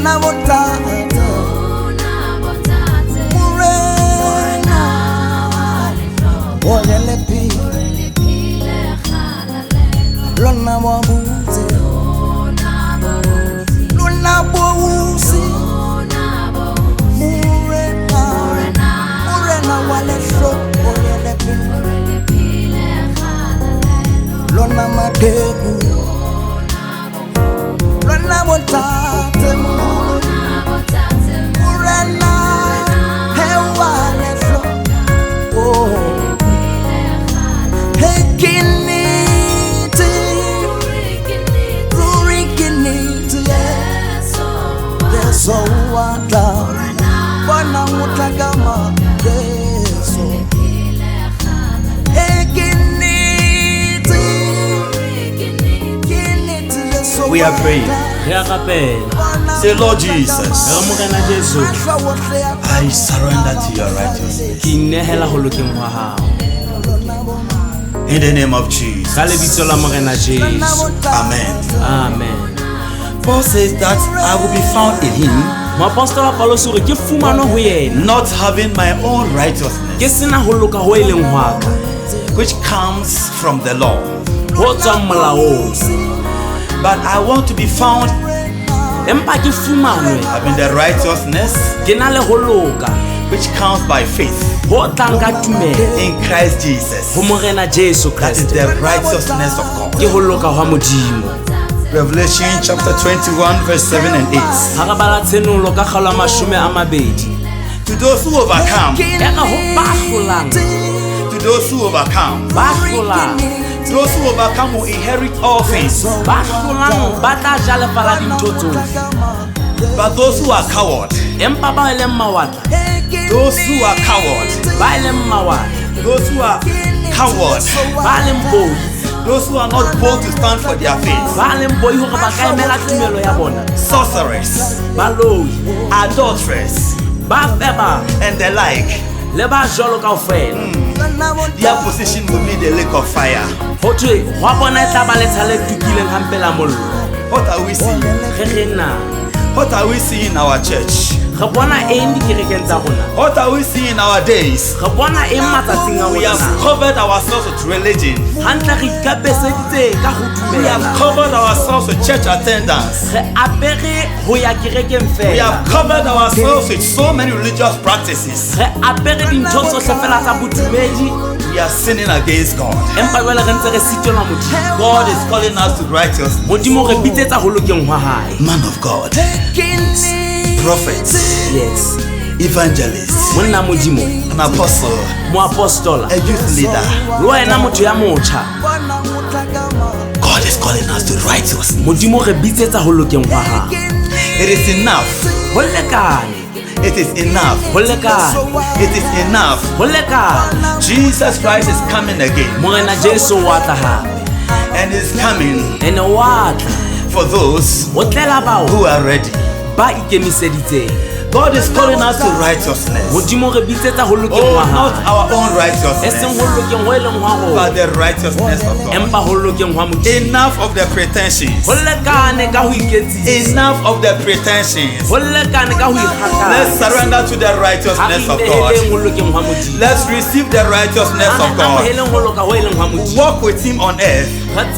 lona botate morena oyele pile lona mabutse lona bosi morena wale sho oyele pile lona madebu lona botate morena hewale sho oh hekiniti rurikiniti yeso wata wana mutakama yeso we are praying. Say, Lord Jesus, I surrender to your righteousness. In the name of Jesus. Amen. Amen. Paul says that I will be found in him, not having my own righteousness, which comes from the law. But I want to be found having the righteousness which comes by faith in Christ Jesus. That is the righteousness of God. Revelation chapter 21 verse 7 and 8. To those who overcome, to those who overcome, those who overcome will inherit all things. But those who are coward, those who are coward, those who are coward, those who are not bold to stand for their faith, sorcerers, adulterers, and the like, their position will be the lake of fire. What are we seeing? What are we seeing in our church? What are we seeing in our days? We have covered ourselves with religion. We have covered ourselves with church attendance. We have covered ourselves with so many religious practices. We are sinning against God. God is calling us to righteousness. Man of God, prophet, yes, evangelist, an apostle, a youth leader. God is calling us to righteousness. It is enough. It is enough. It is enough. Jesus Christ is coming again. And is coming for those who are ready. God is calling us to righteousness. Oh, not our own righteousness, but the righteousness of God. Enough of the pretensions. Enough of the pretensions. Let's surrender to the righteousness of God. Let's receive the righteousness of God. Walk with Him on earth and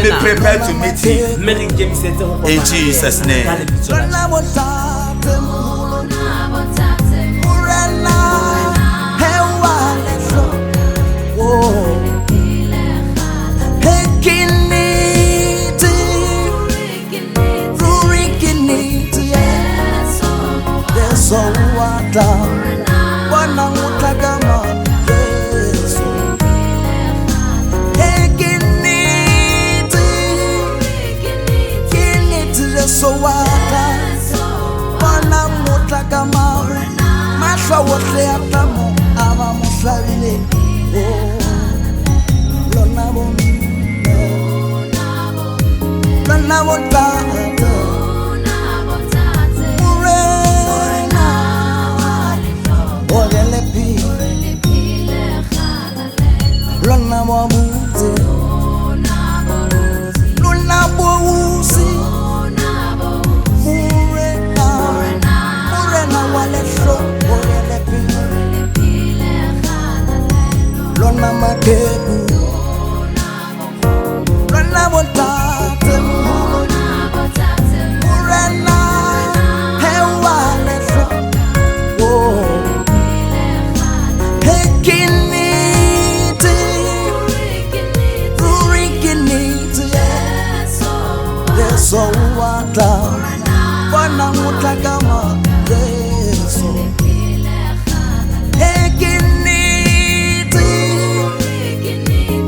be prepared to meet Him. In Jesus' name. Yesu wata Bwana mutakama Yesu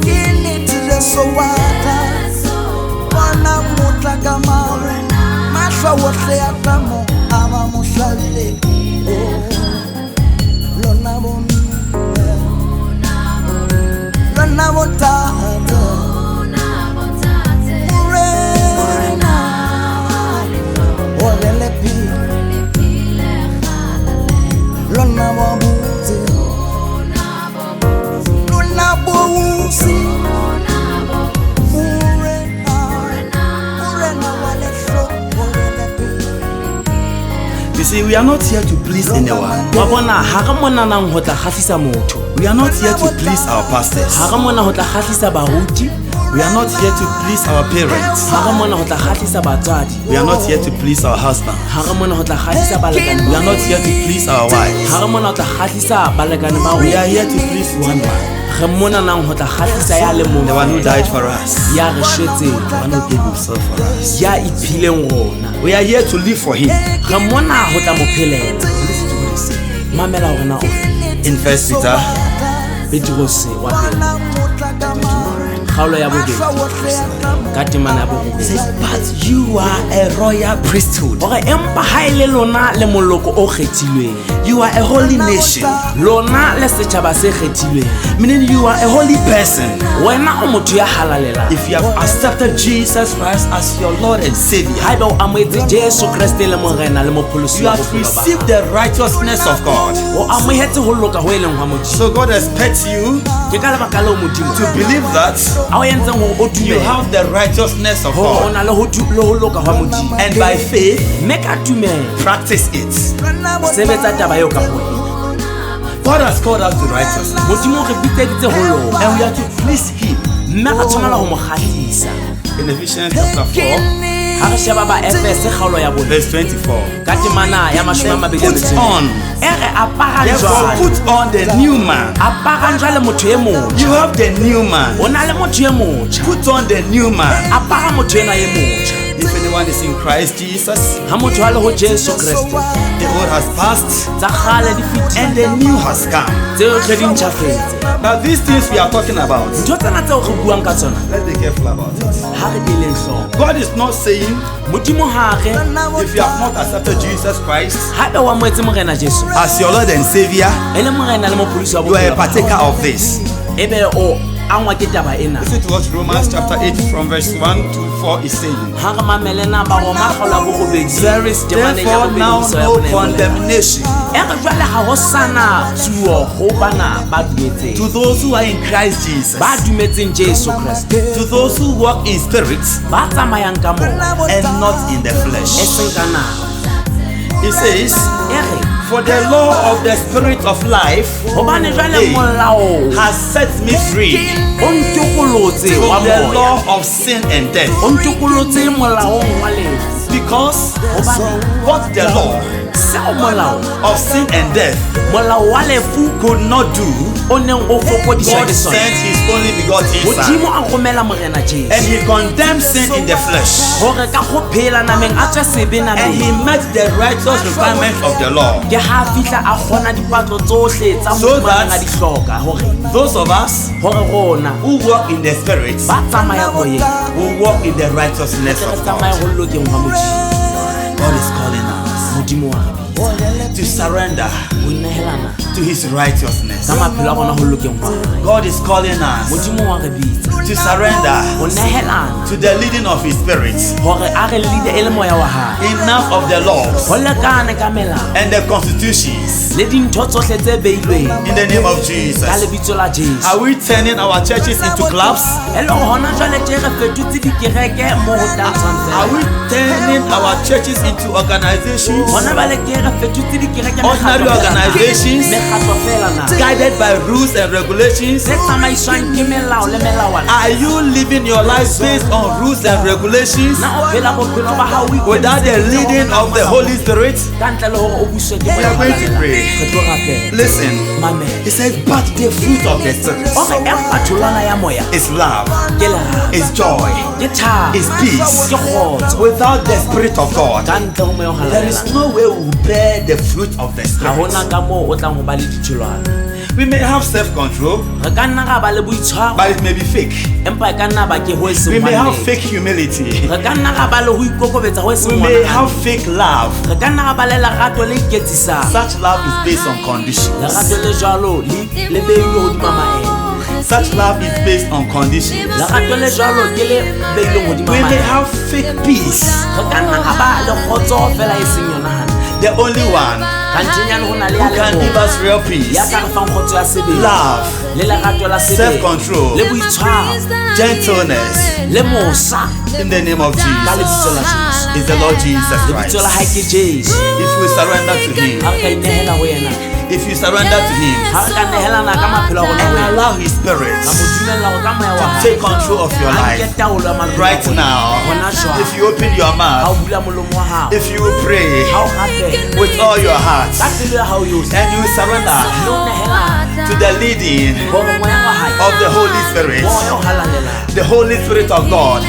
Kiniti Yesu wata Bwana mutakama Masha wote atamo ama mushale Lona bonta You see, we are not here to please anyone. We are not here to please our pastors. We are not here to please our parents. We are not here to please our husband. We are not here to please our wives. We are here to please one man. The one who died for us. The one who gave himself for us. We are here to live for him. In 1 Peter, but you are a royal priesthood. You are a holy nation. Meaning you are a holy person. If you have accepted Jesus Christ as your Lord and Savior, you have received the righteousness of God. So God expects you to believe that you have the righteousness of God, and by faith practice it. God has called us to righteousness, and we are to please him. In Ephesians chapter 4 verse 24, put on the new man. You have the new man. Put on the new man. If anyone is in Christ Jesus, the old has passed and the new has come. Now these things we are talking about, let's be careful about it. God is not saying if you have not accepted Jesus Christ as your Lord and Savior, you are a partaker of this. Listen to what Romans chapter 8 from verse 1 to 4 is saying. There is therefore now no condemnation to those who are in Christ Jesus, to those who walk in spirit and not in the flesh. It says, for the law of the Spirit of life has set me free from the law of sin and death. Because what the law of sin and death could not do, God sent his only begotten Son, and he condemned sin in the flesh, and he met the righteous requirements of the law, so that those of us who walk in the Spirit will walk in the righteousness of God. God is calling us to surrender to his righteousness. God is calling us to surrender to the leading of his Spirit. Enough of the laws and the constitutions. In the name of Jesus. Are we turning our churches into clubs? Are we turning our churches into organizations? ordinary organizations guided by rules and regulations? Are you living your life based on rules and regulations without the leading of the Holy Spirit? We are going to pray. Listen, he says, but the fruit of the Spirit is love, is joy, is peace. Without the Spirit of God, there is no way we will bear the fruit of the Spirit. We may have self-control, but it may be fake. We may have fake humility. We may have fake love. Such love is based on conditions. Such love is based on conditions. We may have fake peace. The only one who can give us real peace, love, self-control, gentleness, in the name of Jesus, is the Lord Jesus Christ. If we surrender to Him, if you surrender to Him and allow His Spirit to take control of your life right now, if you open your mouth, if you pray with all your heart, and you surrender to the leading of the Holy Spirit, the Holy Spirit of God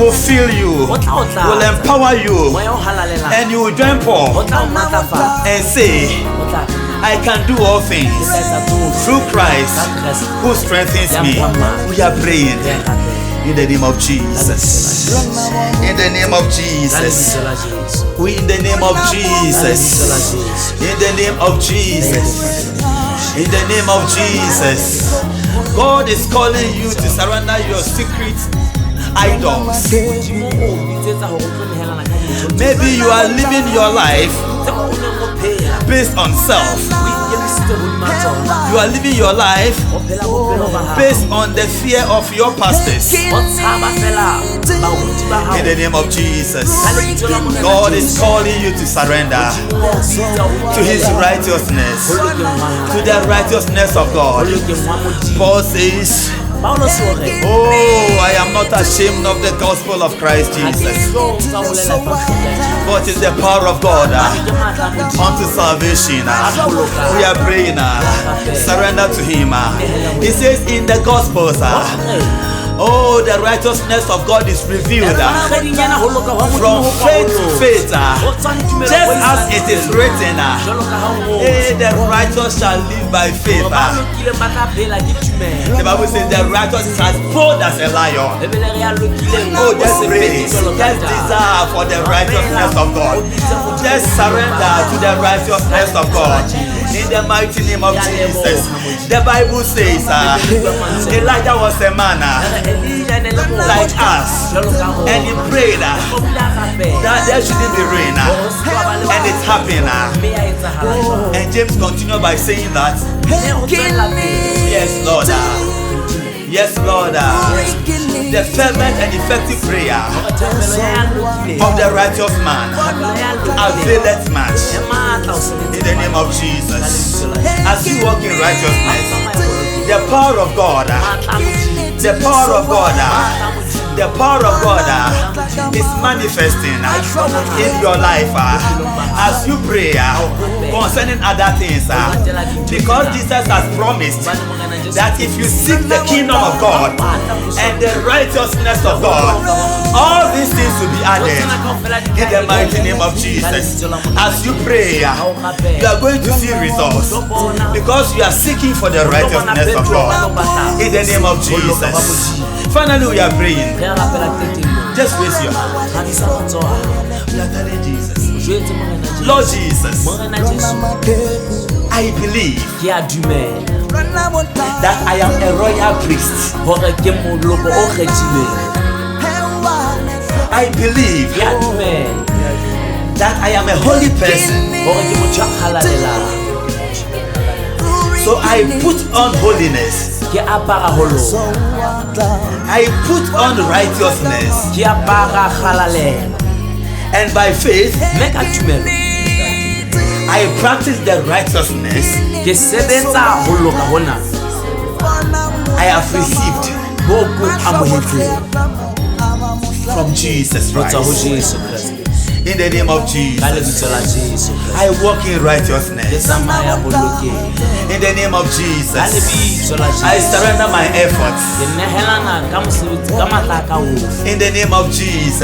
will fill you, will empower you, and you will join Paul and say, I can do all things through Christ who strengthens me. We are praying in the name of Jesus. In the name of Jesus. We in the name of Jesus. In the name of Jesus. In the name of Jesus. God is calling you to surrender your secret idols. Maybe you are living your life based on self. You are living your life based on the fear of your pastors. In the name of Jesus, God is calling you to surrender to His righteousness, to the righteousness of God. Paul says, oh, I am not ashamed of the gospel of Christ Jesus, but it's the power of God unto salvation. We are praying, surrender to Him. He says in the Gospels, oh, the righteousness of God is revealed from faith to faith, just as it is written, the righteous shall live by faith. The Bible says the righteous is as bold as a lion. Oh, just pray, just desire for the righteousness of God. Just surrender to the righteousness of God. In the mighty name of Jesus. The Bible says Elijah was a man like us, and he prayed that there shouldn't be rain, and it happened. And James continued by saying that, yes, Lord. Yes, Lord. The fervent and effective prayer of the righteous man availeth much. In the name of Jesus. As you walk in righteousness, the power of God, the power of God, the power of God is manifesting in your life as you pray concerning other things, because Jesus has promised that if you seek the kingdom of God and the righteousness of God, all these things will be added in the mighty name of Jesus. As you pray, you are going to see results because you are seeking for the righteousness of God in the name of Jesus. Finally, we are praying. Just raise your hand. We are telling Jesus, Lord Jesus, I believe that I am a royal priest. I believe that I am a holy person. So I put on holiness. I put on righteousness. And by faith, I practice the righteousness I have received from Jesus Christ. In the name of Jesus, I walk in righteousness. In the name of Jesus, I surrender my efforts. In the name of Jesus,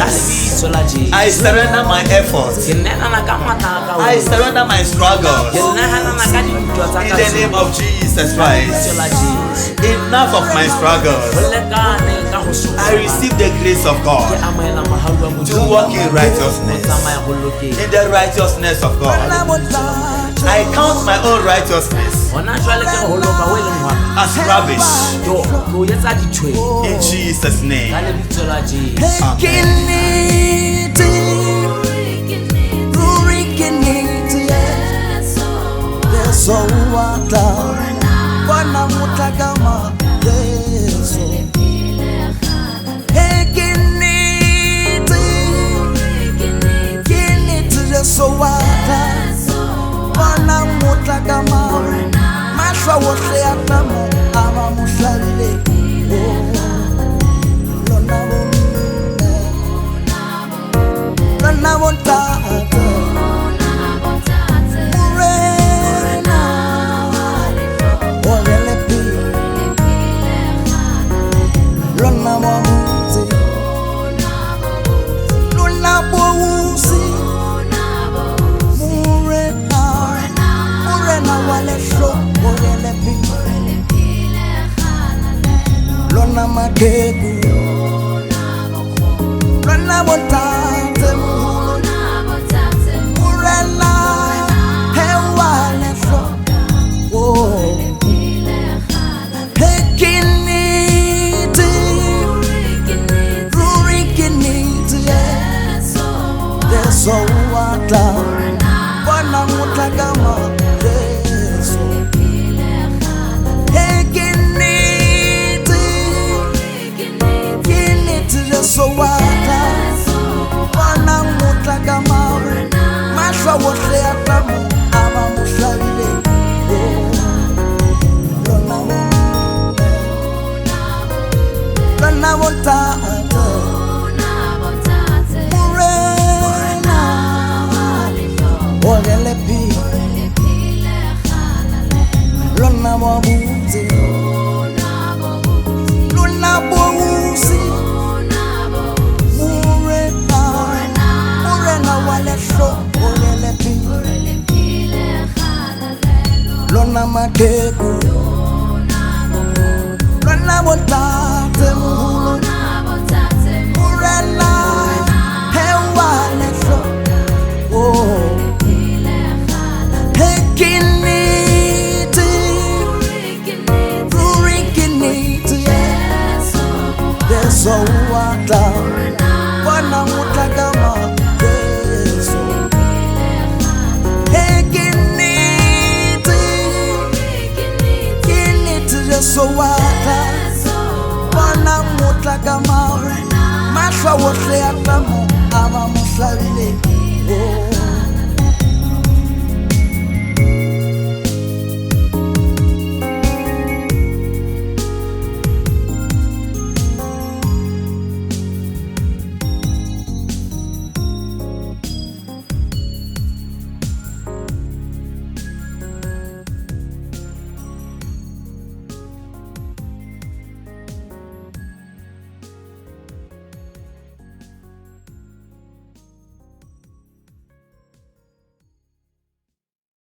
I surrender my efforts. I surrender my struggles. In the name of Jesus Christ, enough of my struggles. I receive the grace of God to walk in righteousness. In the righteousness of God, I count my own righteousness as rubbish. In Jesus' name, so wana mutakama masha wote atamo ama mushalile lona bonta Lona makebu, lona botate murena hewa leso. Oh, hekiniti, rurikiniti, yeso wata, wana mutakama. So wata wana mutakama masha wote atamo ama mushalile lona bontate murena ogelepi lona bobuze lona bobuze lona makebu lona botate murena hewa leso. Oh, hekiniti rurikiniti yeso wata wana mutakama. So wata wana mutakama masha wote atamo ama mushalile.